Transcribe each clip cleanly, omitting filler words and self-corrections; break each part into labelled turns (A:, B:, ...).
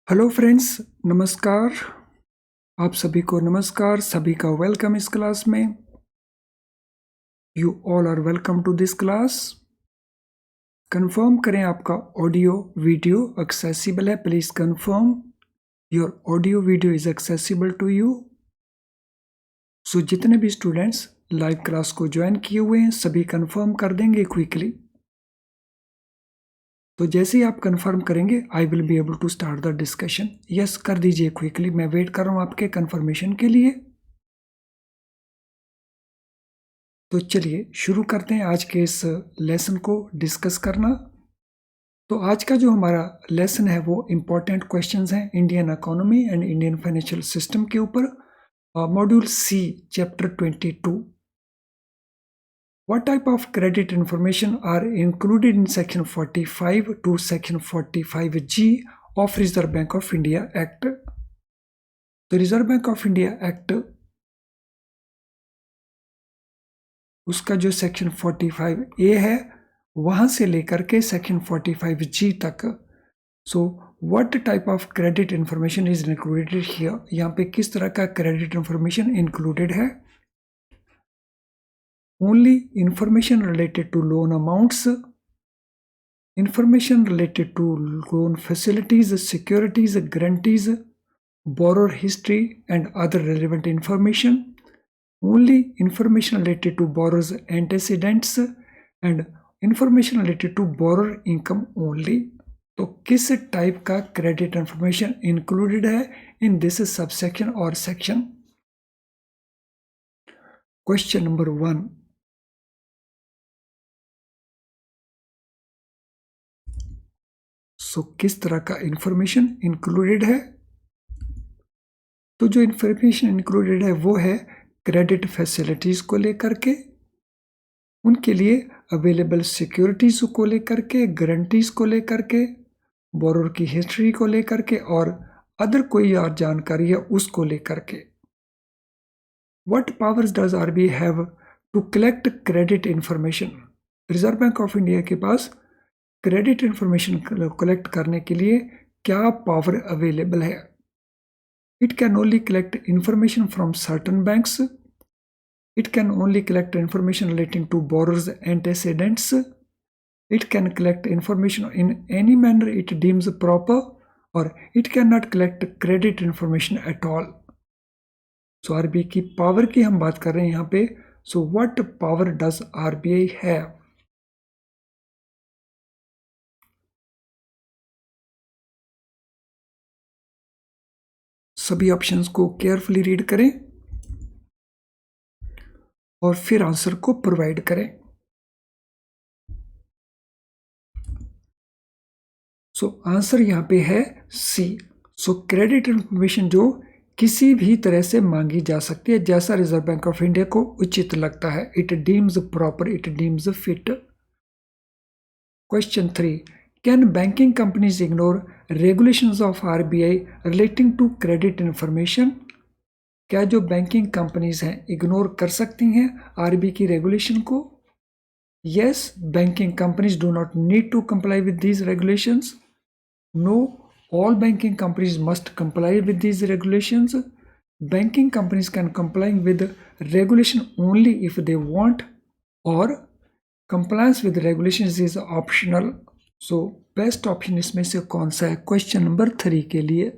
A: Hello friends, नमस्कार। आप सभी को नमस्कार, सभी का वेलकम इस क्लास में। You all are welcome to this class. Confirm करें आपका ऑडियो वीडियो एक्सेसिबल है। Please confirm your audio video is accessible to you. So जितने भी स्टूडेंट्स लाइव क्लास को ज्वाइन किए हुए हैं सभी कंफर्म कर देंगे क्विकली। तो जैसे ही आप कंफर्म करेंगे I will be able to start the discussion. Yes कर दीजिए क्विकली, मैं वेट कर रहा हूँ आपके कंफर्मेशन के लिए। तो चलिए शुरू करते हैं आज के इस लेसन को डिस्कस करना। तो आज का जो हमारा लेसन है वो इम्पोर्टेंट क्वेश्चंस हैं Indian economy and Indian financial system के ऊपर। Module C chapter 22। What type of credit information are included in section 45 to section 45G of Reserve Bank of India Act? तो reserve bank of India act उसका जो section 45A है वहां से लेकर के सेक्शन 45G तक। So what type of credit information is included here, यहाँ पे किस तरह का क्रेडिट इंफॉर्मेशन इंक्लूडेड है। Only information related to loan amounts, information related to loan facilities, securities, guarantees, borrower history and other relevant information. Only information related to borrower's antecedents and information related to borrower income only. तो किस type का credit information included है in this subsection और section. Question number 1, सो किस तरह का information included है। तो जो इंफॉर्मेशन इंक्लूडेड है वो है क्रेडिट फैसिलिटीज को लेकर के, उनके लिए अवेलेबल सिक्योरिटीज को लेकर के, गारंटीज को लेकर के, बोरोर की हिस्ट्री को लेकर के और अदर कोई और जानकारी है उसको लेकर के। What powers does RBI have to collect credit information. Reserve bank of India के पास क्रेडिट इंफॉर्मेशन कलेक्ट करने के लिए क्या पावर अवेलेबल है। It can only collect information from certain banks. It can only collect information relating to borrowers' antecedents. It can collect information in any manner it deems proper, or it cannot collect credit information at all. So RBI की power की हम बात कर रहे हैं यहाँ पे। So what power does RBI have? सभी ऑप्शंस को केयरफुली रीड करें और फिर आंसर को प्रोवाइड करें। सो आंसर यहाँ पे है सी। सो क्रेडिट इंफॉर्मेशन जो किसी भी तरह से मांगी जा सकती है जैसा रिजर्व बैंक ऑफ इंडिया को उचित लगता है। It deems proper, it deems fit. Question 3, can banking companies ignore regulations of RBI relating to credit information. क्या जो बैंकिंग कंपनीज हैं इग्नोर कर सकती हैं आरबीआई की रेगुलेशन को। Yes, banking companies do not need to comply with these regulations. No, all banking companies must comply with these regulations. Banking companies can comply with regulation only if they want, or compliance with regulations is optional. So best option इसमें से कौन सा है question number 3 के लिए।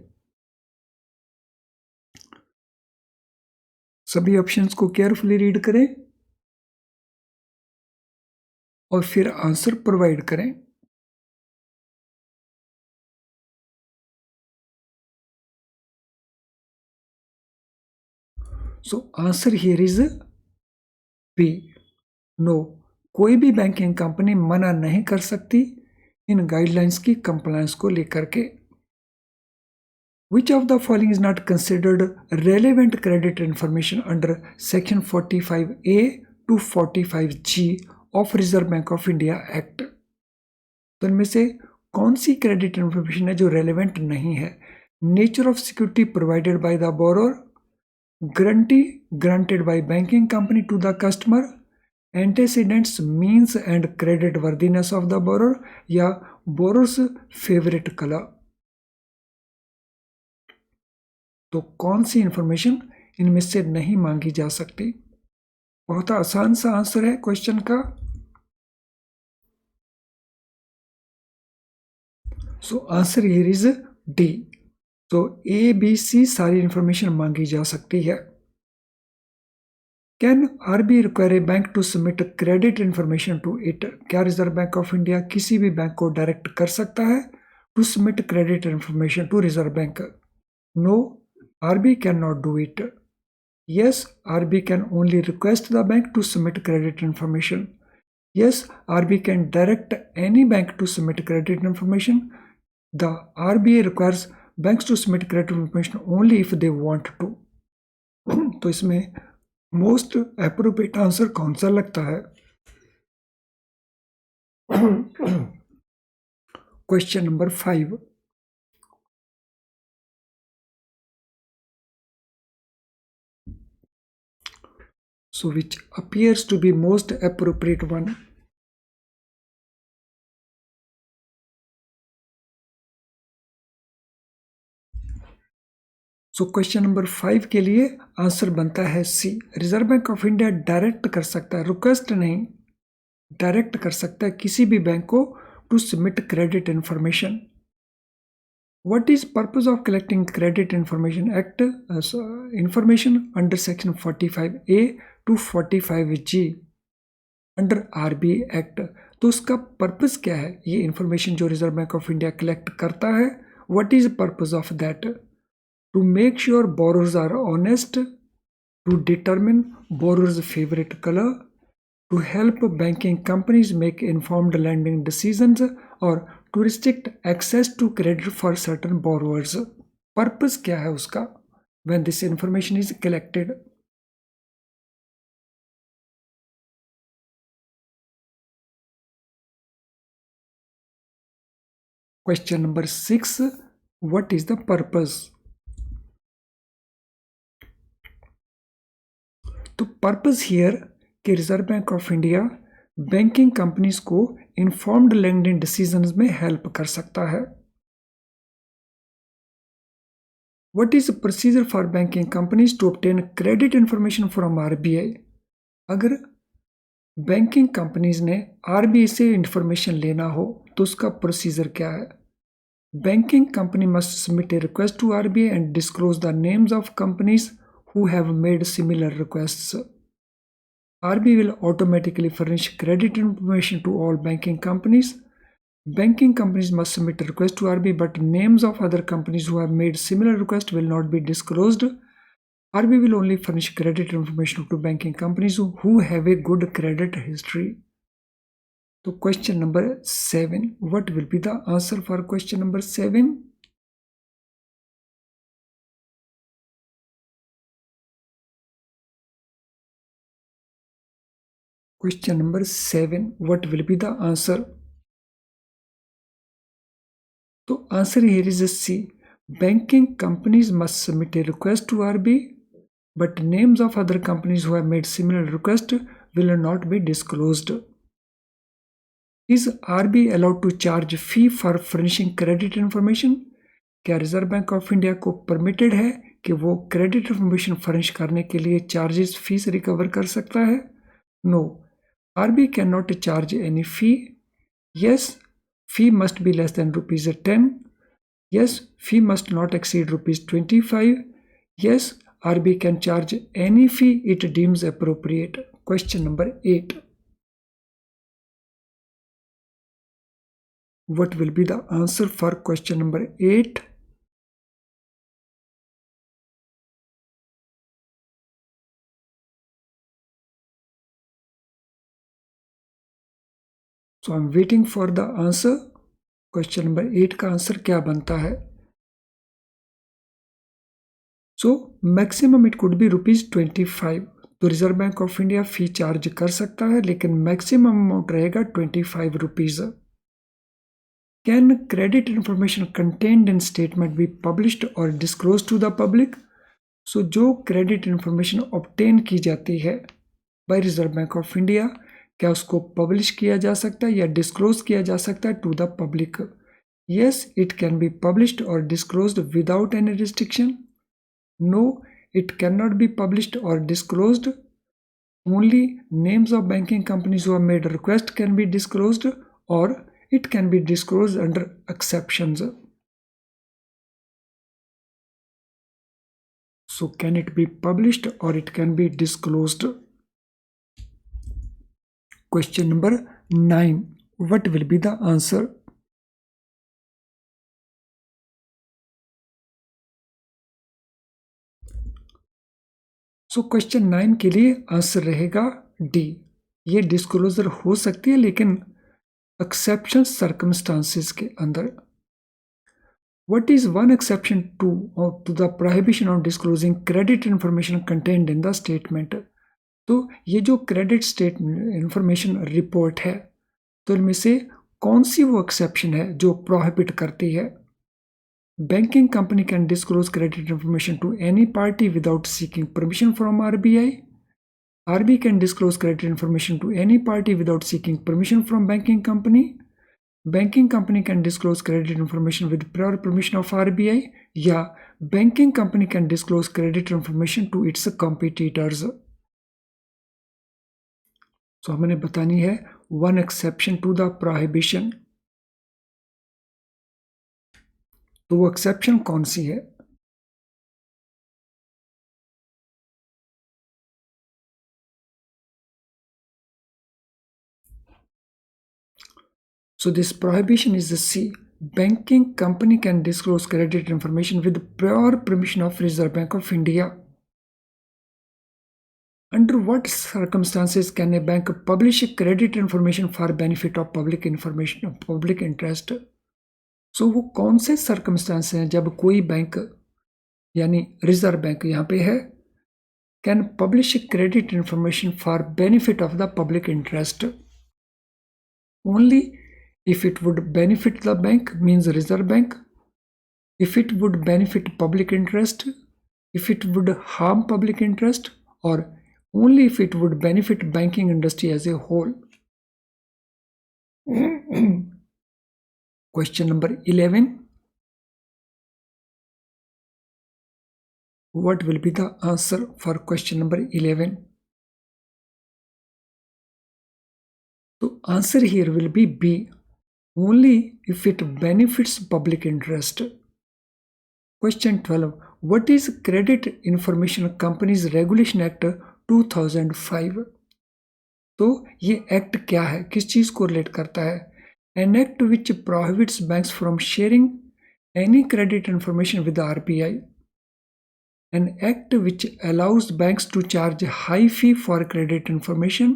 A: सभी options को carefully read करें और फिर आंसर प्रोवाइड करें। So answer here is B, no. कोई भी बैंकिंग कंपनी मना नहीं कर सकती इन गाइडलाइंस की कंप्लायंस को लेकर के। Which of the following is not considered relevant credit information under section 45A to 45G of Reserve Bank of India Act? तो इनमें से कौन सी क्रेडिट इंफॉर्मेशन है जो रेलेवेंट नहीं है। Nature of security provided by the borrower, guarantee granted by banking company to the customer, antecedents means and creditworthiness of the borrower, या borrower's favourite colour. तो कौन सी इंफॉर्मेशन इनमें से नहीं मांगी जा सकती? बहुत आसान सा आंसर है क्वेश्चन का। सो आंसर हियर इज डी। तो ए बी सी सारी इंफॉर्मेशन मांगी जा सकती है। Can RBI require a bank to submit credit information to it? क्या रिजर्व बैंक ऑफ इंडिया किसी भी बैंक को डायरेक्ट कर सकता है to submit credit information to reserve bank? No, RBI can not do it. Yes, RBI can only request the bank to submit credit information. Yes, RBI can direct any bank to submit credit information. The RBI requires banks to submit credit information only if they want to. तो इसमें most appropriate answer कौन सा लगता है? Question number 5। So which appears to be most appropriate one? So question number 5 के लिए answer बनता है C. Reserve bank of India direct कर सकता है, रिक्वेस्ट नहीं, डायरेक्ट कर सकता है किसी भी बैंक को to submit credit information. What is purpose of collecting credit information act information under section 45A to 45G under RBI act? तो उसका पर्पस क्या है? ये इंफॉर्मेशन जो reserve bank of India collect करता है, what is purpose of that? To make sure borrowers are honest, to determine borrowers' favorite color, to help banking companies make informed lending decisions, or to restrict access to credit for certain borrowers. Purpose क्या है उसका when this information is collected? Question number 6. What is the purpose? तो purpose here कि reserve bank of India banking companies को informed lending decisions में help कर सकता है। What is procedure for banking companies to obtain credit information from RBI? अगर banking companies ने RBI से इंफॉर्मेशन लेना हो तो उसका प्रोसीजर क्या है? Banking company must submit a request to RBI and disclose the names of companies who have made similar requests. RBI will automatically furnish credit information to all banking companies. Banking companies must submit a request to RBI, but names of other companies who have made similar requests will not be disclosed. RBI will only furnish credit information to banking companies who have a good credit history. So question number 7. What will be the answer for question number 7? Question number 7. What will be the answer? So answer here is C. Banking companies must submit a request to RBI, but names of other companies who have made similar request will not be disclosed. Is RBI allowed to charge fee for furnishing credit information? क्या reserve bank of India को permitted है कि वो credit information furnish करने के लिए charges fees recover कर सकता है? No, RBI cannot charge any fee. Yes, fee must be less than rupees 10. Yes, fee must not exceed rupees 25. Yes, RBI can charge any fee it deems appropriate. Question number 8. What will be the answer for question number 8? So I'm waiting for the answer. Question number 8 का answer क्या बनता है? So maximum it could be ₹25. तो reserve bank of India fee charge कर सकता है, लेकिन maximum amount रहेगा ₹25. Can credit information contained in statement be published or disclosed to the public? So जो क्रेडिट इंफॉर्मेशन ऑब्टेन की जाती है by reserve bank of India, क्या उसको पब्लिश किया जा सकता है या डिस्क्लोज किया जा सकता है to the public? Yes, it can be published और disclosed without any restriction. No, it cannot be published or disclosed. Only names of banking companies who have made a request can be disclosed, or it can be disclosed under exceptions. So can it be published or it can be disclosed? Question number 9. What will be the answer? So question 9 के लिए answer रहेगा D. ये disclosure हो सकती है लेकिन exception circumstances के अंदर। What is one exception to the prohibition of disclosing credit information contained in the statement? तो ये जो क्रेडिट स्टेट इंफॉर्मेशन रिपोर्ट है, तो इनमें से कौन सी वो एक्सेप्शन है जो प्रोहिबिट करती है? Banking company can disclose credit information to any party without seeking permission from RBI. RBI can disclose credit information to any party without seeking permission from banking company. Banking company can disclose credit information with prior permission of RBI. या banking company can disclose credit information to its competitors. So हमने बतानी है one exception to the prohibition. तो वो exception कौन सी है? So this prohibition is the C. Banking company can disclose credit information with prior permission of Reserve Bank of India. Under what circumstances can a bank publish credit information for benefit of public information of public interest? So वो कौन से circumstance हैं जब कोई bank यानी reserve bank यहाँ पे है can publish credit information for benefit of the public interest? Only if it would benefit the bank, means Reserve Bank, if it would benefit public interest, if it would harm public interest, or only if it would benefit banking industry as a whole. Question number 11. What will be the answer for question number 11? So answer here will be B. Only if it benefits public interest. Question 12. What is Credit Information Companies Regulation Act 2005? तो ये act क्या है, किस चीज को relate करता है? An act which prohibits banks from sharing any credit information with the RBI. An act which allows banks to charge a high fee for credit information.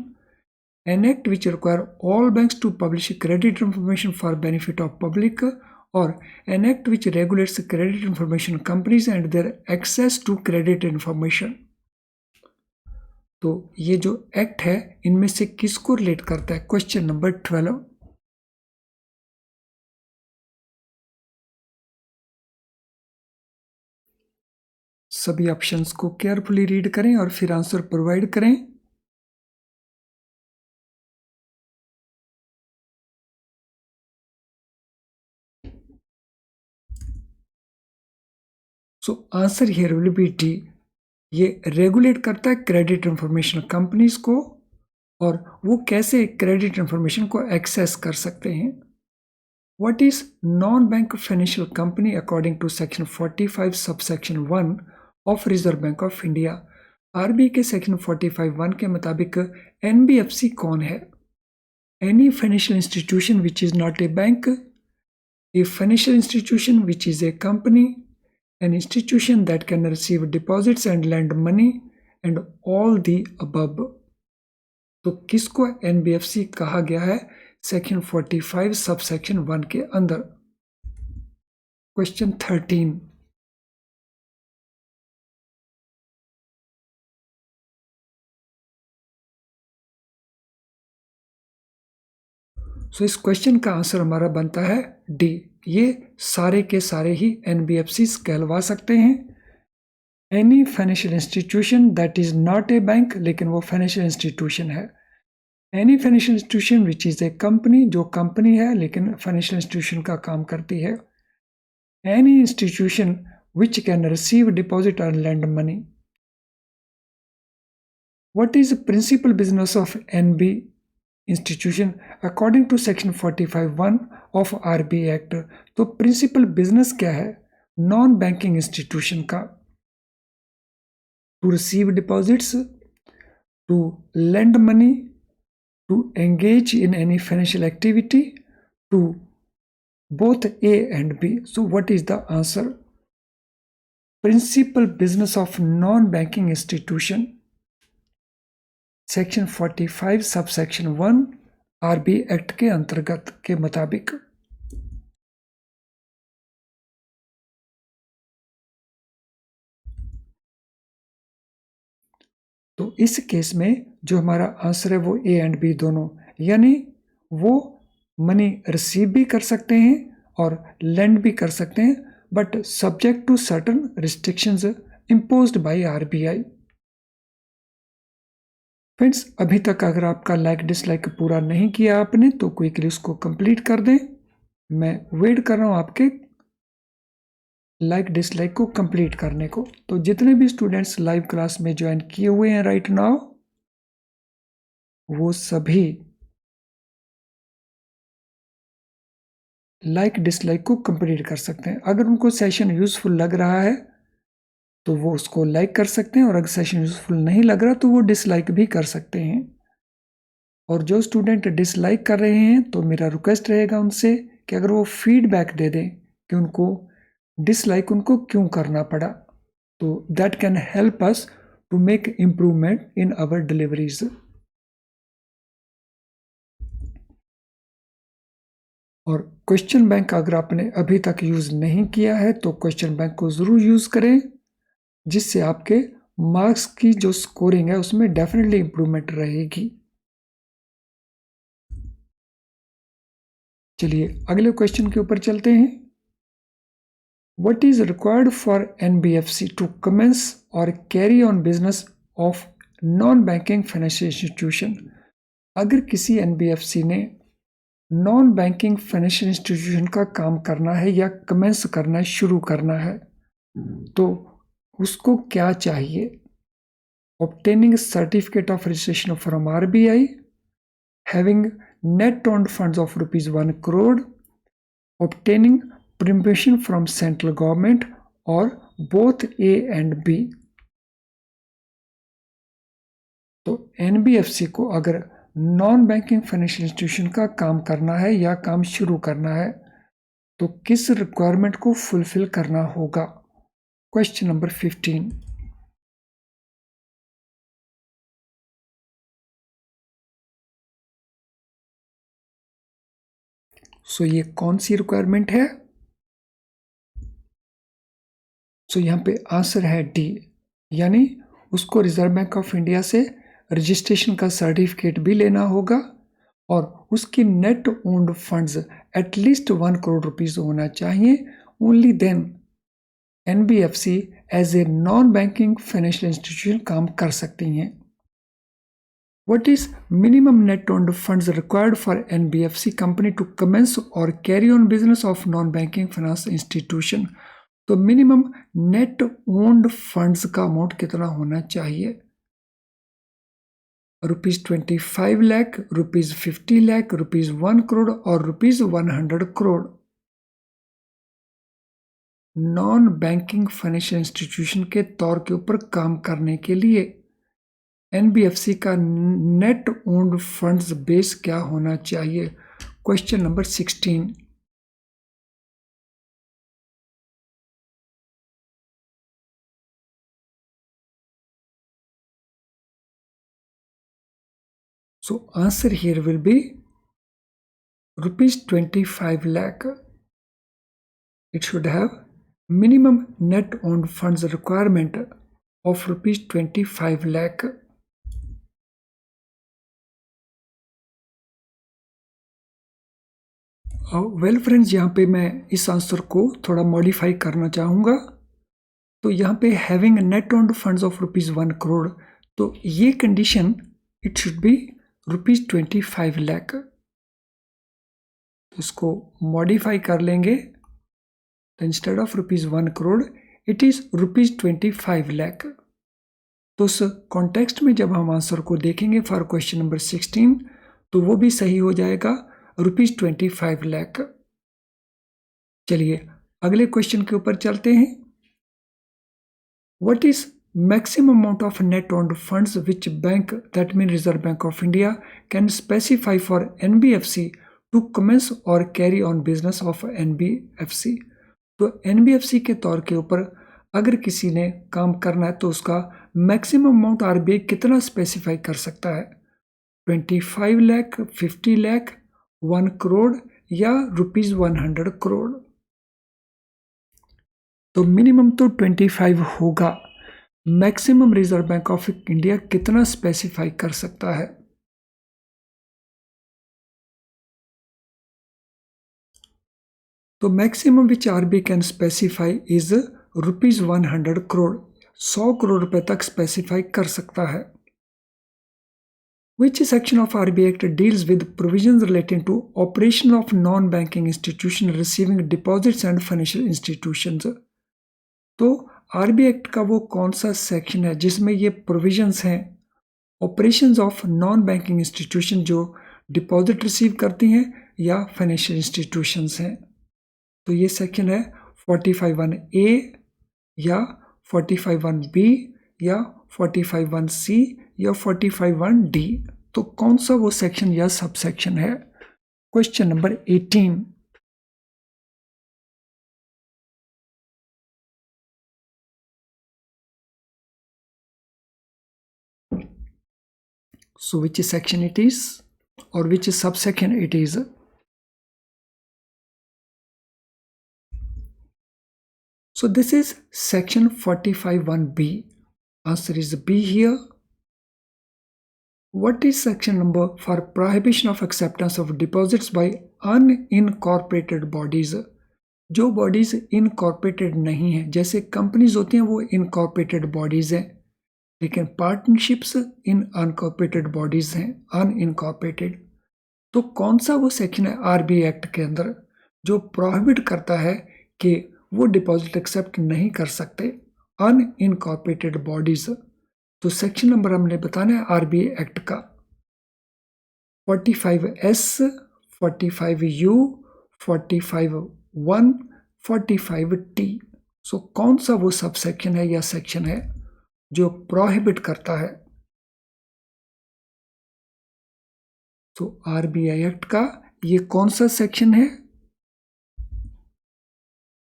A: An act which requires all banks to publish credit information for benefit of public, or an act which regulates credit information companies and their access to credit information. तो ये जो act है इनमें से किसको relate करता है? Question number 12. सभी ऑप्शंस को केयरफुली रीड करें और फिर आंसर प्रोवाइड करें. So answer here will be D. ये रेगुलेट करता है क्रेडिट इंफॉर्मेशन कंपनीज को और वो कैसे क्रेडिट इंफॉर्मेशन को एक्सेस कर सकते हैं. What is non bank financial company according to section 45 subsection 1 of reserve bank of India? RBI के सेक्शन 45(1) के मुताबिक एनबीएफसी कौन है? Any financial institution which is not a bank, a financial institution which is a company, an institution that can receive deposits and lend money, and all the above. तो किसको NBFC कहा गया है section 45 subsection 1 के अंदर? Question 13. सो इस question का answer हमारा बनता है डी. ये सारे के सारे ही एनबीएफसी कहलवा सकते हैं. Any financial institution that is not a bank, लेकिन वो फाइनेंशियल इंस्टीट्यूशन है. Any financial institution which is a company, जो कंपनी है लेकिन फाइनेंशियल इंस्टीट्यूशन का काम करती है. Any institution which can receive deposit or lend money. What is the principal business of NB institution according to section 45(1) of RBI Act? तो principal business क्या है नॉन बैंकिंग इंस्टीट्यूशन का? To receive deposits, to lend money, to engage in any financial activity, to both A and B. So what is the answer? Principal business of non-banking institution, section 45 subsection 1 RBI act के अंतर्गत के मुताबिक। तो इस case में जो हमारा answer है वो ए एंड बी दोनों, यानी वो मनी रिसीव भी कर सकते हैं और लेंड भी कर सकते हैं, but subject to certain restrictions imposed by RBI. Friends, अभी तक अगर आपका लाइक डिसलाइक पूरा नहीं किया आपने तो क्विकली उसको कंप्लीट कर दें। मैं वेट कर रहा हूं आपके लाइक डिसलाइक को कंप्लीट करने को। तो जितने भी स्टूडेंट्स लाइव क्लास में ज्वाइन किए हुए हैं राइट नाउ, वो सभी लाइक डिसलाइक को कंप्लीट कर सकते हैं। अगर उनको सेशन यूजफुल लग रहा है तो वो उसको लाइक कर सकते हैं, और अगर सेशन यूजफुल नहीं लग रहा तो वो डिसलाइक भी कर सकते हैं। और जो स्टूडेंट डिसलाइक कर रहे हैं तो मेरा रिक्वेस्ट रहेगा उनसे कि अगर वो फीडबैक दे दें कि उनको डिसलाइक उनको क्यों करना पड़ा, तो that can help us to make improvement in our deliveries. और क्वेश्चन बैंक अगर आपने अभी तक यूज नहीं किया है तो क्वेश्चन बैंक को जरूर यूज करें, जिससे आपके मार्क्स की जो स्कोरिंग है उसमें डेफिनेटली इंप्रूवमेंट रहेगी। चलिए अगले क्वेश्चन के ऊपर चलते हैं। What is required for NBFC to commence or carry on business of non-banking financial institution? अगर किसी NBFC ने नॉन बैंकिंग फाइनेंशियल इंस्टीट्यूशन का काम करना है या कमेंस करना है, शुरू करना है, तो उसको क्या चाहिए? Obtaining certificate of registration from RBI, having net owned funds of ₹1 crore, obtaining permission from central government, or both A and B। तो NBFC को अगर नॉन बैंकिंग फाइनेंशियल इंस्टीट्यूशन का काम करना है या काम शुरू करना है तो किस रिक्वायरमेंट को फुलफिल करना होगा? Question number 15। सो ये कौन सी रिक्वायरमेंट है? सो यहाँ पे आंसर है डी, यानी उसको रिजर्व बैंक ऑफ इंडिया से रजिस्ट्रेशन का सर्टिफिकेट भी लेना होगा और उसकी net owned funds at least 1 crore rupees होना चाहिए। Only then NBFC as a non banking financial institution काम कर सकती हैं। What is minimum net owned funds required for NBFC company to commence or carry on business of non-banking finance institution? तो minimum net owned funds का amount कितना होना चाहिए? ₹25 लाख, ₹50 लाख, ₹1 करोड़ और ₹100 crore. Non banking financial institution के तौर के ऊपर काम करने के लिए NBFC का नेट ओन्ड फंड्स बेस क्या होना चाहिए? Question number 16। So answer here will be ₹25 lakh. It should have minimum net owned funds requirement of ₹25 lakh. Well friends, यहाँ पे मैं इस आंसर को थोड़ा मॉडिफाई करना चाहूँगा। तो यहाँ पे having net owned funds of ₹1 crore, तो ये condition it should be ₹25 lakh. इसको मॉडिफाई कर लेंगे, तो instead of ₹1 crore it is ₹25 lakh. तो उस कॉन्टेक्स्ट में जब हम आंसर को देखेंगे फॉर क्वेश्चन नंबर 16 तो वो भी सही हो जाएगा, ₹25 लाख। चलिए अगले क्वेश्चन के ऊपर चलते हैं। What is maximum amount of net owned funds which bank, that means Reserve Bank of India, can specify for NBFC to commence or carry on business of NBFC। तो NBFC के तौर के ऊपर अगर किसी ने काम करना है तो उसका मैक्सिमम अमाउंट RBI कितना स्पेसिफाई कर सकता है, 25 लाख, 50 लाख, 1 करोड़ या ₹100 करोड़। तो मिनिमम तो 25 होगा, maximum reserve bank of India कितना स्पेसिफाई कर सकता है। तो maximum which RBI can specify is ₹100 crore, 100 crore रुपए तक स्पेसिफाई कर सकता है। Which section of RBI Act deals with provisions relating to operation of non-banking institution receiving deposits and financial institutions? तो RBI एक्ट का वो कौन सा सेक्शन है जिसमें ये प्रोविजंस हैं operations of non banking institution जो डिपॉजिट रिसीव करती हैं या फाइनेंशियल इंस्टीट्यूशंस हैं। तो ये सेक्शन है 45(1)A या 45(1)B या 45(1)C या 45(1)D। तो कौन सा वो सेक्शन या सब सेक्शन है? Question number 18। So which section it is or which subsection it is? So this is section 45(1)B. Answer is B here. What is section number for prohibition of acceptance of deposits by unincorporated bodies? जो bodies incorporated नहीं है, जैसे companies होती हैं वो incorporated bodies हैं, लेकिन partnerships इन अनकॉर्पोरेटेड bodies हैं, अनइनकॉर्पोरेटेड। तो कौन सा वो सेक्शन है RBI एक्ट के अंदर जो प्रोहिबिट करता है कि वो डिपॉजिट एक्सेप्ट नहीं कर सकते अनइनकॉर्पोरेटेड बॉडीज? तो सेक्शन नंबर हमने बताना है RBI एक्ट का 45(S), 45(U), 45(1), 45(T). सो कौन सा वो सब सेक्शन है या सेक्शन है जो प्रोहिबिट करता है? तो RBI एक्ट का ये कौन सा सेक्शन है?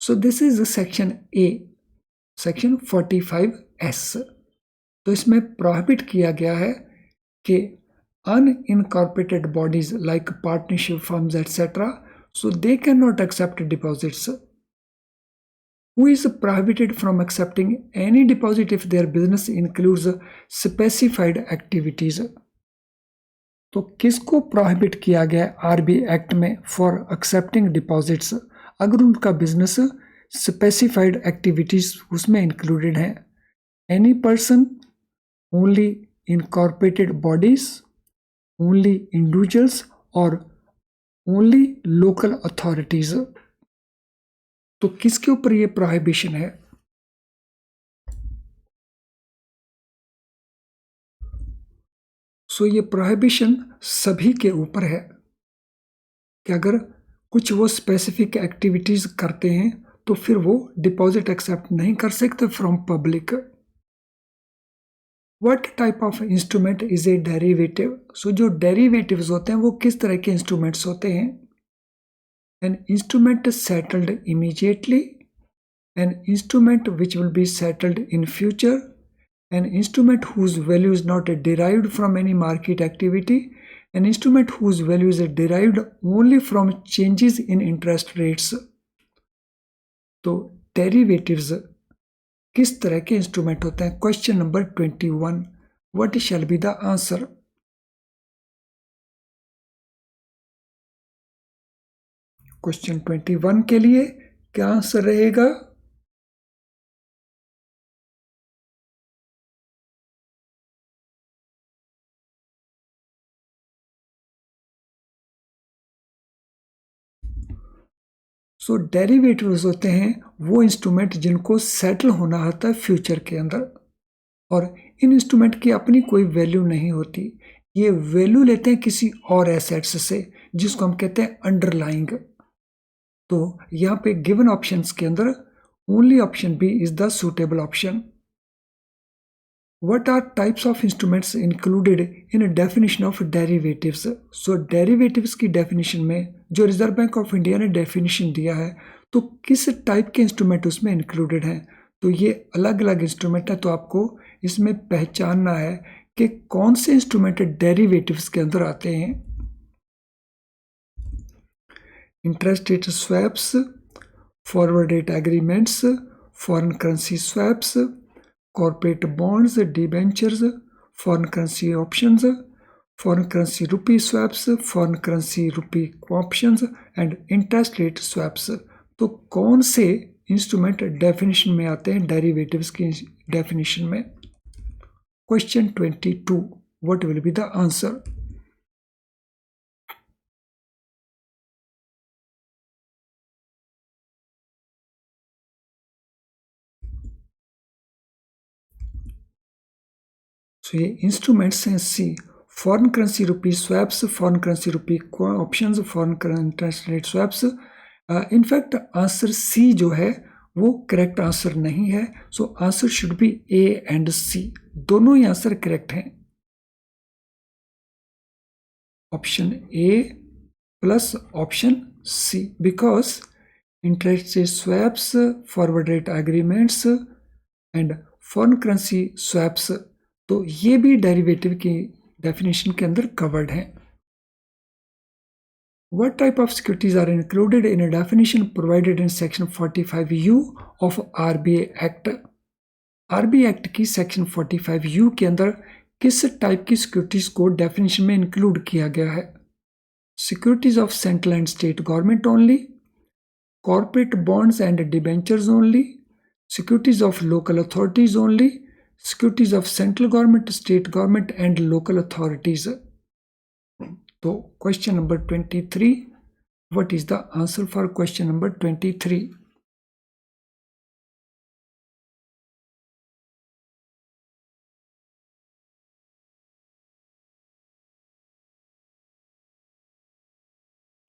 A: So this is section A, section 45(S). तो इसमें प्रोहिबिट किया गया है कि unincorporated bodies like partnership firms etc. so they cannot accept deposits. Who is prohibited from accepting any deposit if their business includes specified activities? तो किसको prohibit किया गया RBI एक्ट में फॉर एक्सेप्टिंग डिपॉजिट्स अगर उनका बिजनेस स्पेसिफाइड एक्टिविटीज उसमें included है? Any person, only incorporated bodies, only individuals और ओनली लोकल अथॉरिटीज। तो किसके ऊपर ये प्रोहिबिशन है? सो ये प्रोहिबिशन सभी के ऊपर है कि अगर कुछ वो स्पेसिफिक एक्टिविटीज करते हैं तो फिर वो डिपॉजिट एक्सेप्ट नहीं कर सकते from public. What type of instrument is a derivative? So जो डेरिवेटिव्स होते हैं वो किस तरह के इंस्ट्रूमेंट्स होते हैं? An instrument settled immediately, an instrument which will be settled in future, an instrument whose value is not derived from any market activity, an instrument whose value is derived only from changes in interest rates। तो derivatives किस तरह के instrument होते हैं? Question number 21, what shall be the answer? Question 21 के लिए क्या answer रहेगा? सो डेरिवेटिव्स होते हैं वो इंस्ट्रूमेंट जिनको सेटल होना होता है फ्यूचर के अंदर, और इन इंस्ट्रूमेंट की अपनी कोई वैल्यू नहीं होती, ये वैल्यू लेते हैं किसी और एसेट्स से जिसको हम कहते हैं अंडरलाइंग। तो यहाँ पे गिवन ऑप्शंस के अंदर only option B is the suitable option. What are types of instruments included in a definition of derivatives? So derivatives की definition में जो रिजर्व बैंक ऑफ इंडिया ने definition दिया है तो किस टाइप के इंस्ट्रूमेंट उसमें इंक्लूडेड हैं, तो ये अलग अलग इंस्ट्रूमेंट है, तो आपको इसमें पहचानना है कि कौन से इंस्ट्रूमेंट डेरिवेटिव्स के अंदर आते हैं। Interest rate swaps, forward rate agreements, foreign currency swaps, corporate bonds, debentures, foreign currency options, foreign currency rupee swaps, foreign currency rupee options and interest rate swaps। तो कौन से इंस्ट्रूमेंट डेफिनेशन में आते हैं डेरिवेटिव्स की डेफिनेशन में? Question 22, what will be the answer? So ये instruments हैं C, foreign currency rupee swaps, foreign currency rupee options, foreign interest rate swaps. In fact answer C जो है वो करेक्ट आंसर नहीं है, so answer should be A and C, दोनों ही answer correct हैं। Option A plus option C, because interest rate swaps, forward rate agreements and foreign currency swaps, तो ये भी डेरिवेटिव की डेफिनेशन के अंदर कवर्ड हैं। What type of securities are included in a definition provided in section 45U of RBA Act? RBA Act की section 45U के अंदर किस टाइप की सिक्योरिटीज को डेफिनेशन में इंक्लूड किया गया है? Securities of central and state government only, corporate bonds and debentures only, securities of local authorities only, securities of central government, state government and local authorities. तो question number 23, what is the answer for question number 23?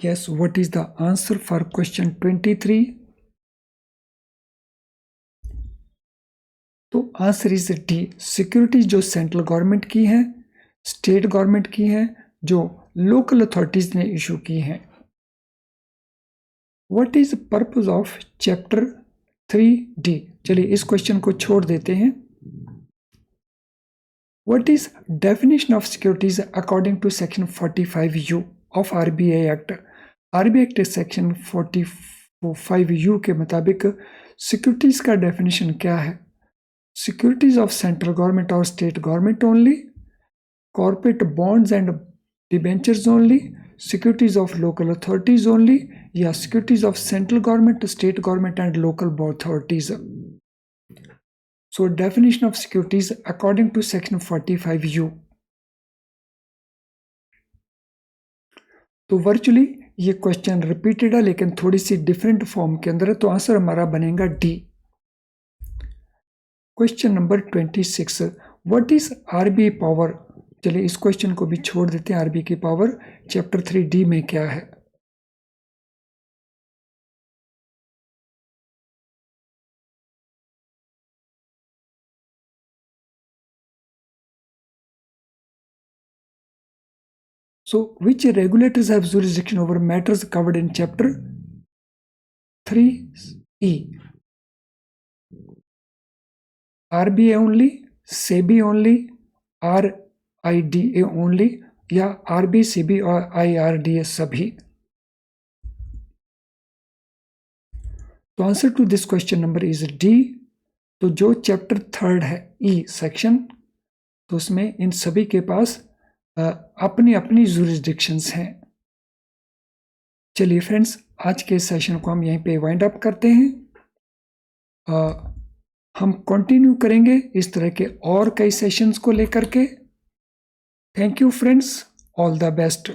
A: yes, what is the answer for question 23? तो answer is D, securities जो central government की हैं, state government की हैं, जो local authorities ने issue की हैं। What is purpose of chapter 3D? चलिए इस क्वेश्चन को छोड़ देते हैं। What is definition of securities according to section 45U ऑफ RBA act? RBA act section 45U के मुताबिक सिक्योरिटीज का डेफिनेशन क्या है? सिक्योरिटीज ऑफ सेंट्रल गवर्नमेंट और state government only, corporate bonds and debentures only, securities of local authorities only, या securities of central government, state government and local authorities. So definition of securities according to section 45U। तो virtually ये question repeated है लेकिन थोड़ी सी different form के अंदर है, तो आंसर हमारा बनेगा D. Question number 26, what is RBA power? चलिए इस क्वेश्चन को भी छोड़ देते हैं। RBA की पावर चैप्टर 3D में क्या है? So which regulators have jurisdiction over matters covered in chapter 3E? RBA only, SEBI only, RIDA only, या RBA, SEBI और IRDA सभी? तो answer to this question number is D. तो जो चैप्टर 3 है ई सेक्शन, तो उसमें इन सभी के पास अपनी अपनी जुरिस्डिक्शंस हैं। चलिए फ्रेंड्स, आज के सेशन को हम यहीं पे वाइंड अप करते हैं। हम कंटिन्यू करेंगे इस तरह के और कई सेशंस को लेकर के। Thank you friends, all the best.